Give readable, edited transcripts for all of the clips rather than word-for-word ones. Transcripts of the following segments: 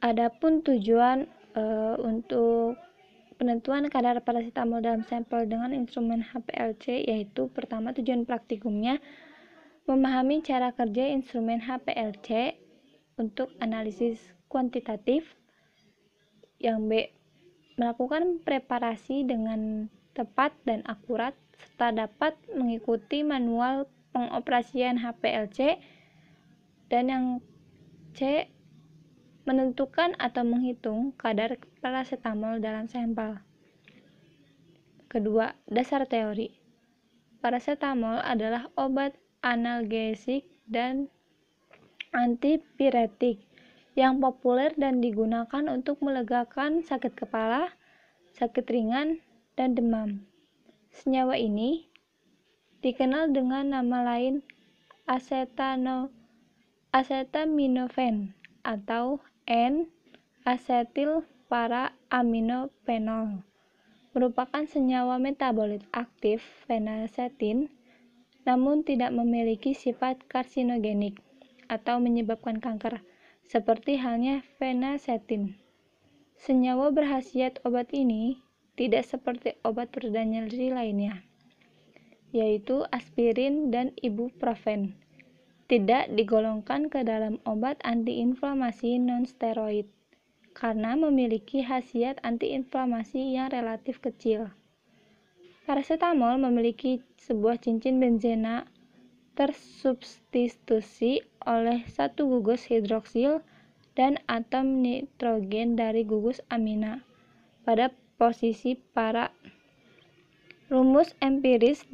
Adapun tujuan untuk penentuan kadar parasetamol dalam sampel dengan instrumen HPLC yaitu pertama, tujuan praktikumnya memahami cara kerja instrumen HPLC untuk analisis kuantitatif. Yang B, melakukan preparasi dengan tepat dan akurat serta dapat mengikuti manual pengoperasian HPLC. Dan yang C, menentukan atau menghitung kadar parasetamol dalam sampel. Kedua, dasar teori. Parasetamol adalah obat analgesik dan antipiretik yang populer dan digunakan untuk melegakan sakit kepala, sakit ringan, dan demam. Senyawa ini dikenal dengan nama lain acetaminophen atau N-asetil para-aminophenol, merupakan senyawa metabolit aktif fenacetin, namun tidak memiliki sifat karsinogenik atau menyebabkan kanker, seperti halnya fenacetin. Senyawa berkhasiat obat ini tidak seperti obat pereda nyeri lainnya, yaitu aspirin dan ibuprofen. Tidak digolongkan ke dalam obat antiinflamasi non-steroid karena memiliki khasiat antiinflamasi yang relatif kecil. Parasetamol memiliki sebuah cincin benzena tersubstitusi oleh satu gugus hidroksil dan atom nitrogen dari gugus amina pada posisi para. Rumus empiris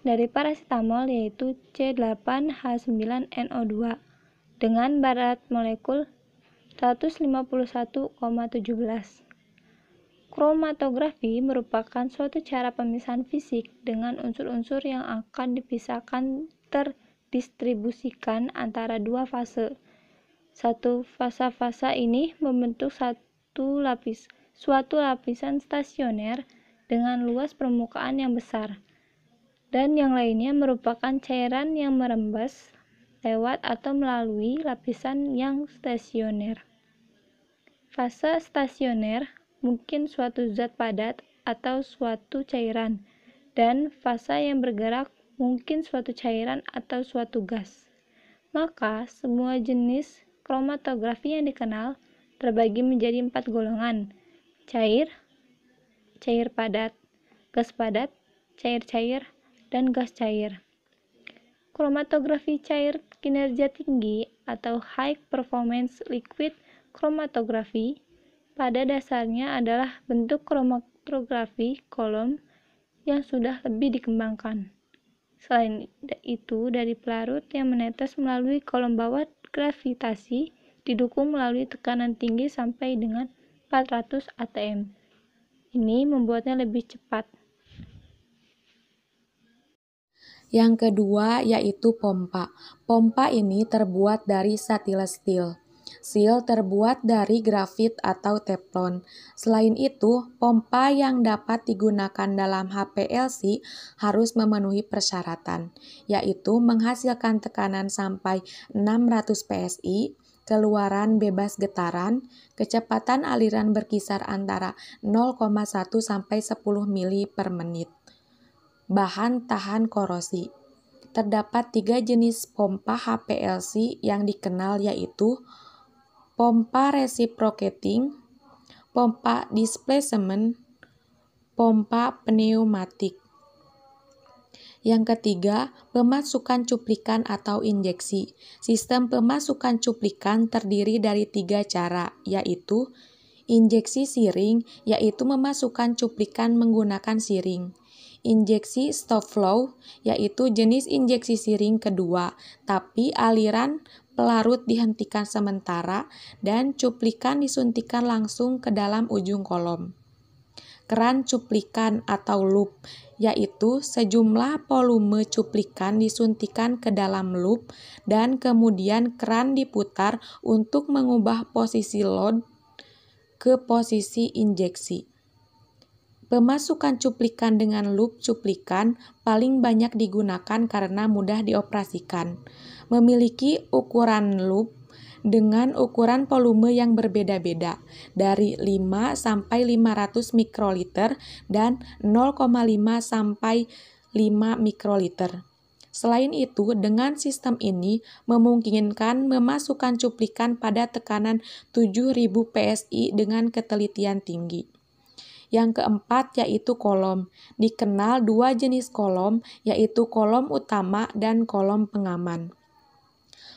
dari parasetamol yaitu C8H9NO2 dengan barat molekul 151,17. Kromatografi merupakan suatu cara pemisahan fisik dengan unsur-unsur yang akan dipisahkan terdistribusikan antara dua fase. Satu fasa-fasa ini membentuk suatu lapisan stasioner dengan luas permukaan yang besar, dan yang lainnya merupakan cairan yang merembes lewat atau melalui lapisan yang stasioner. Fase stasioner mungkin suatu zat padat atau suatu cairan, dan fase yang bergerak mungkin suatu cairan atau suatu gas. Maka, semua jenis kromatografi yang dikenal terbagi menjadi 4 golongan: cair, cair padat, gas padat, cair-cair, dan gas cair. Kromatografi cair kinerja tinggi atau high performance liquid chromatography pada dasarnya adalah bentuk kromatografi kolom yang sudah lebih dikembangkan. Selain itu, dari pelarut yang menetes melalui kolom bawah gravitasi didukung melalui tekanan tinggi sampai dengan 400 atm. Ini membuatnya lebih cepat. Yang kedua yaitu pompa. Pompa ini terbuat dari stainless steel. Steel terbuat dari grafit atau teflon. Selain itu, pompa yang dapat digunakan dalam HPLC harus memenuhi persyaratan, yaitu menghasilkan tekanan sampai 600 PSI, keluaran bebas getaran, kecepatan aliran berkisar antara 0,1 sampai 10 mili per menit. Bahan tahan korosi. Terdapat 3 jenis pompa HPLC yang dikenal yaitu pompa reciprocating, pompa displacement, pompa pneumatik. Yang ketiga, pemasukan cuplikan atau injeksi. Sistem pemasukan cuplikan terdiri dari 3 cara, yaitu injeksi siring, yaitu memasukkan cuplikan menggunakan siring. Injeksi stop flow, yaitu jenis injeksi siring kedua, tapi aliran pelarut dihentikan sementara dan cuplikan disuntikan langsung ke dalam ujung kolom. Keran cuplikan atau loop, yaitu sejumlah volume cuplikan disuntikan ke dalam loop dan kemudian keran diputar untuk mengubah posisi load ke posisi injeksi. Pemasukan cuplikan dengan loop cuplikan paling banyak digunakan karena mudah dioperasikan. Memiliki ukuran loop dengan ukuran volume yang berbeda-beda, dari 5 sampai 500 mikroliter dan 0,5 sampai 5 mikroliter. Selain itu, dengan sistem ini memungkinkan memasukkan cuplikan pada tekanan 7000 PSI dengan ketelitian tinggi. Yang keempat yaitu kolom. Dikenal dua jenis kolom, yaitu kolom utama dan kolom pengaman.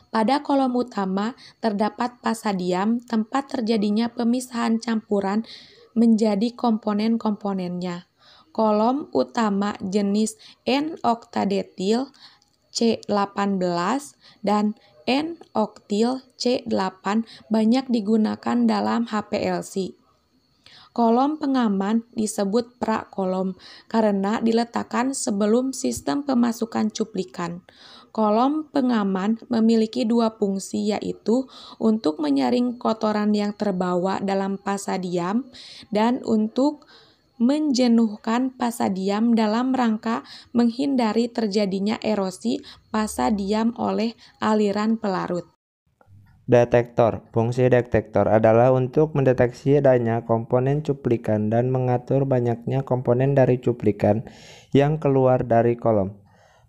Pada kolom utama terdapat pasadium, tempat terjadinya pemisahan campuran menjadi komponen-komponennya. Kolom utama jenis N-oktadetil C18 dan N-oktil C8 banyak digunakan dalam HPLC. Kolom pengaman disebut prakolom karena diletakkan sebelum sistem pemasukan cuplikan. Kolom pengaman memiliki dua fungsi, yaitu untuk menyaring kotoran yang terbawa dalam pasadium dan untuk menjenuhkan pasadium dalam rangka menghindari terjadinya erosi pasadium oleh aliran pelarut. Detektor. Fungsi detektor adalah untuk mendeteksi adanya komponen cuplikan dan mengatur banyaknya komponen dari cuplikan yang keluar dari kolom.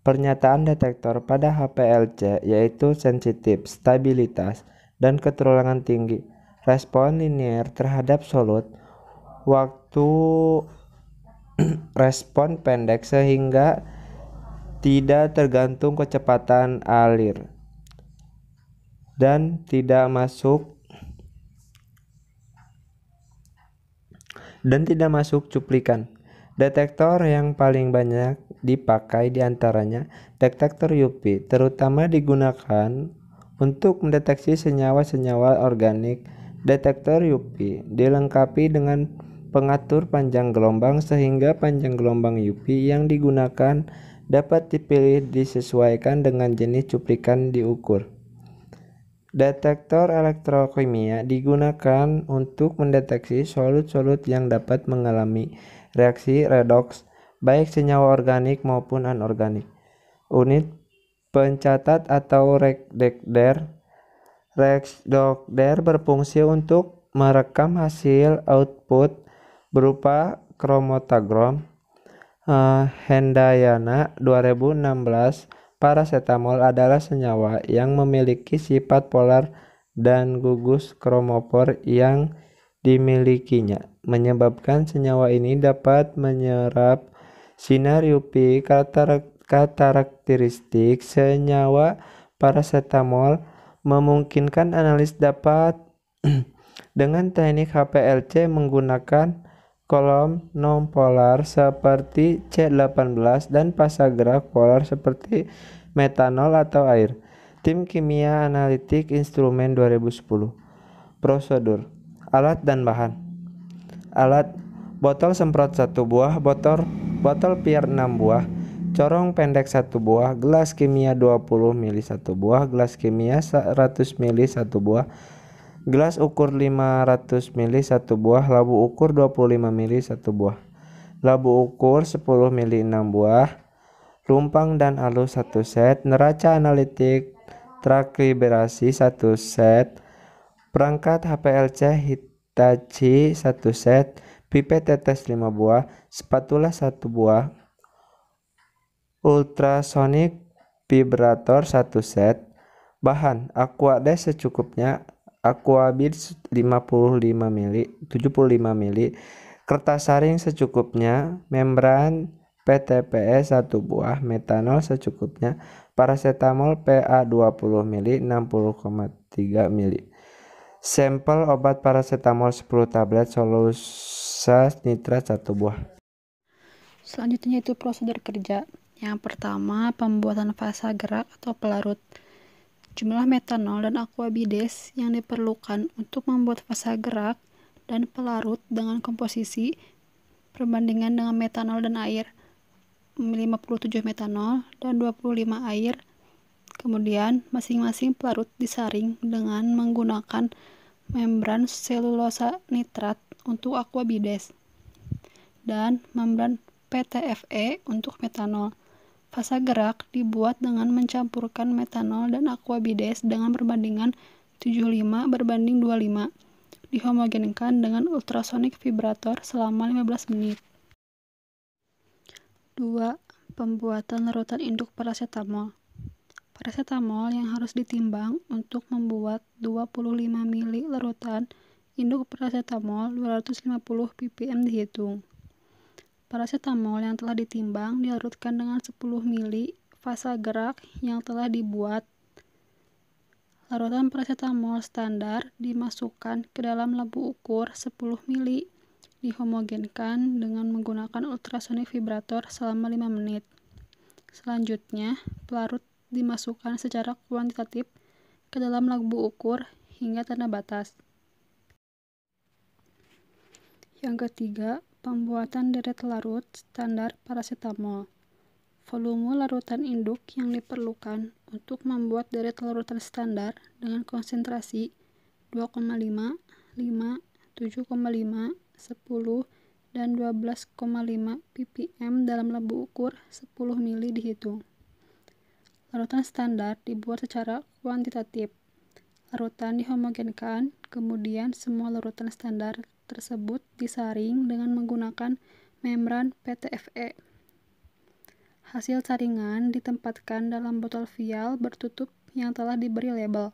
Pernyataan detektor pada HPLC yaitu sensitif, stabilitas, dan keterulangan tinggi, respon linier terhadap solut, waktu respon pendek sehingga tidak tergantung kecepatan alir, dan tidak masuk cuplikan. Detektor yang paling banyak dipakai diantaranya detektor UV, terutama digunakan untuk mendeteksi senyawa-senyawa organik. Detektor UV dilengkapi dengan pengatur panjang gelombang sehingga panjang gelombang UV yang digunakan dapat dipilih disesuaikan dengan jenis cuplikan diukur. Detektor elektrokimia digunakan untuk mendeteksi solut-solut yang dapat mengalami reaksi redoks, baik senyawa organik maupun anorganik. Unit pencatat atau redoxder berfungsi untuk merekam hasil output berupa kromatogram. Hendayana 2016. Parasetamol adalah senyawa yang memiliki sifat polar dan gugus kromofor yang dimilikinya, menyebabkan senyawa ini dapat menyerap sinar UV. Karakteristik senyawa parasetamol memungkinkan analis dapat dengan teknik HPLC menggunakan kolom non-polar seperti C18 dan fasa gerak polar seperti metanol atau air. Tim Kimia Analitik Instrumen 2010. Prosedur, alat dan bahan. Alat: botol semprot 1 buah, botol PR 6 buah, corong pendek 1 buah, gelas kimia 20 ml 1 buah, gelas kimia 100 ml 1 buah, gelas ukur 500 ml 1 buah, labu ukur 25 ml 1 buah, labu ukur 10 ml 6 buah, lumpang dan alus 1 set, neraca analitik transkriberasi 1 set, perangkat HPLC Hitachi 1 set, pipet tetes 5 buah, spatula 1 buah, ultrasonic vibrator 1 set. Bahan: Aquades secukupnya, Aquabid 75 ml, kertas saring secukupnya, membran PTPE 1 buah, metanol secukupnya, parasetamol PA 20 ml 60,3 ml. Sampel obat parasetamol 10 tablet, solusa nitrat 1 buah. Selanjutnya itu prosedur kerja. Yang pertama, pembuatan fasa gerak atau pelarut. Jumlah metanol dan aquabides yang diperlukan untuk membuat fasa gerak dan pelarut dengan komposisi perbandingan dengan metanol dan air, 57 metanol dan 25 air. Kemudian masing-masing pelarut disaring dengan menggunakan membran selulosa nitrat untuk aquabides dan membran PTFE untuk metanol. Fasa gerak dibuat dengan mencampurkan metanol dan aquabides dengan perbandingan 75 berbanding 25. Dihomogenkan dengan ultrasonic vibrator selama 15 menit. 2. Pembuatan larutan induk parasetamol. Parasetamol yang harus ditimbang untuk membuat 25 mili larutan induk parasetamol 250 ppm dihitung. Parasetamol yang telah ditimbang dilarutkan dengan 10 mili fasa gerak yang telah dibuat. Larutan parasetamol standar dimasukkan ke dalam labu ukur 10 mili, dihomogenkan dengan menggunakan ultrasonic vibrator selama 5 menit. Selanjutnya, pelarut dimasukkan secara kuantitatif ke dalam labu ukur hingga tanda batas. Yang ketiga, pembuatan deret larut standar parasetamol. Volume larutan induk yang diperlukan untuk membuat deret larutan standar dengan konsentrasi 2,5, 5, 7,5, 10, dan 12,5 ppm dalam labu ukur 10 mili dihitung. Larutan standar dibuat secara kuantitatif. Larutan dihomogenkan, kemudian semua larutan standar tersebut disaring dengan menggunakan membran PTFE. Hasil saringan ditempatkan dalam botol vial bertutup yang telah diberi label.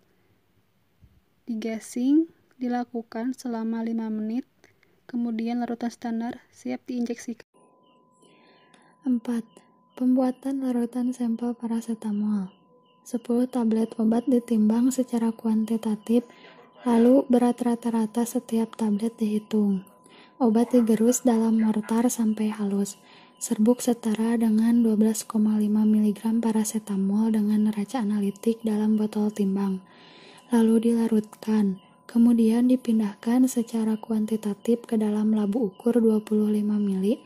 Degassing dilakukan selama 5 menit, kemudian larutan standar siap diinjeksikan. 4. Pembuatan larutan sampel parasetamol. 10 tablet obat ditimbang secara kuantitatif, lalu berat rata-rata setiap tablet dihitung. Obat digerus dalam mortar sampai halus. Serbuk setara dengan 12,5 mg parasetamol dengan neraca analitik dalam botol timbang. Lalu dilarutkan, kemudian dipindahkan secara kuantitatif ke dalam labu ukur 25 mili,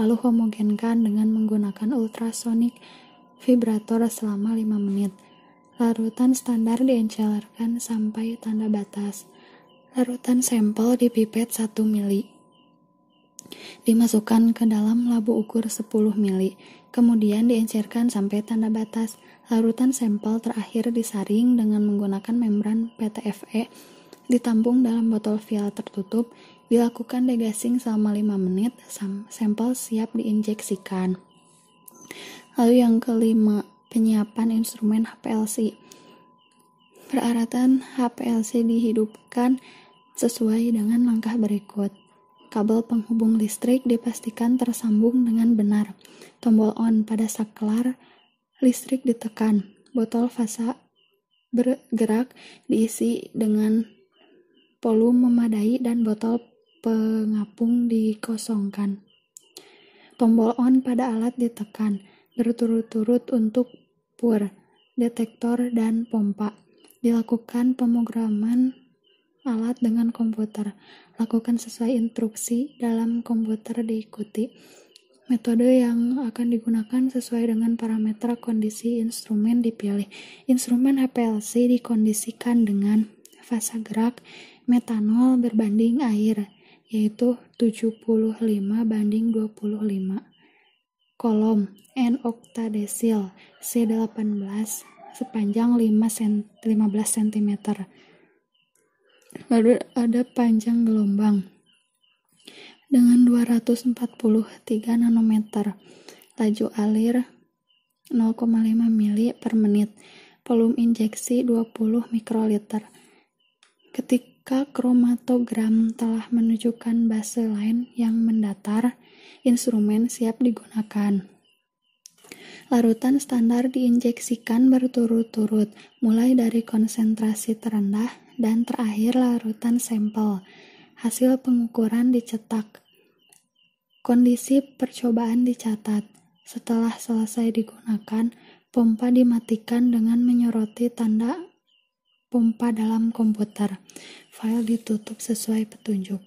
lalu homogenkan dengan menggunakan ultrasonic vibrator selama 5 menit. Larutan standar diencerkan sampai tanda batas. Larutan sampel dipipet 1 mili. Dimasukkan ke dalam labu ukur 10 mili, kemudian diencerkan sampai tanda batas. Larutan sampel terakhir disaring dengan menggunakan membran PTFE, ditampung dalam botol vial tertutup, dilakukan degassing selama 5 menit, sampel siap diinjeksikan. Lalu yang kelima, penyiapan instrumen HPLC. Peralatan HPLC dihidupkan sesuai dengan langkah berikut. Kabel penghubung listrik dipastikan tersambung dengan benar. Tombol on pada saklar listrik ditekan. Botol fasa bergerak diisi dengan volume memadai dan botol pengapung dikosongkan. Tombol on pada alat ditekan berturut-turut untuk pur, detektor, dan pompa. Dilakukan pemrograman alat dengan komputer. Lakukan sesuai instruksi dalam komputer diikuti. Metode yang akan digunakan sesuai dengan parameter kondisi instrumen dipilih. Instrumen HPLC dikondisikan dengan fasa gerak metanol berbanding air, yaitu 75:25. Kolom N-oktadesil C18 sepanjang 15 cm. Lalu ada panjang gelombang dengan 243 nanometer, laju alir 0,5 mili per menit, volume injeksi 20 mikroliter. Ketika kromatogram telah menunjukkan baseline yang mendatar, instrumen siap digunakan. Larutan standar diinjeksikan berturut-turut, mulai dari konsentrasi terendah dan terakhir larutan sampel. Hasil pengukuran dicetak. Kondisi percobaan dicatat. Setelah selesai digunakan, pompa dimatikan dengan menyoroti tanda pompa dalam komputer. File ditutup sesuai petunjuk.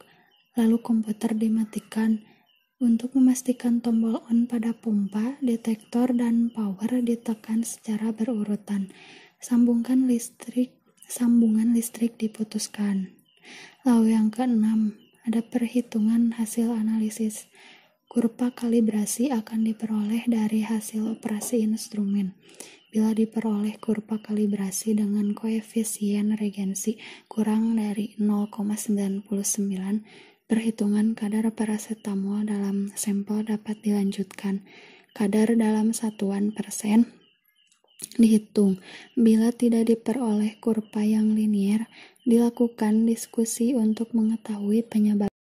Lalu komputer dimatikan. Untuk memastikan tombol on pada pompa, detektor, dan power ditekan secara berurutan. Sambungan listrik diputuskan. Lalu yang keenam, ada perhitungan hasil analisis. Kurva kalibrasi akan diperoleh dari hasil operasi instrumen. Bila diperoleh kurva kalibrasi dengan koefisien regensi kurang dari 0,99, perhitungan kadar parasetamol dalam sampel dapat dilanjutkan. Kadar dalam satuan persen dihitung. Bila tidak diperoleh kurva yang linier, dilakukan diskusi untuk mengetahui penyebab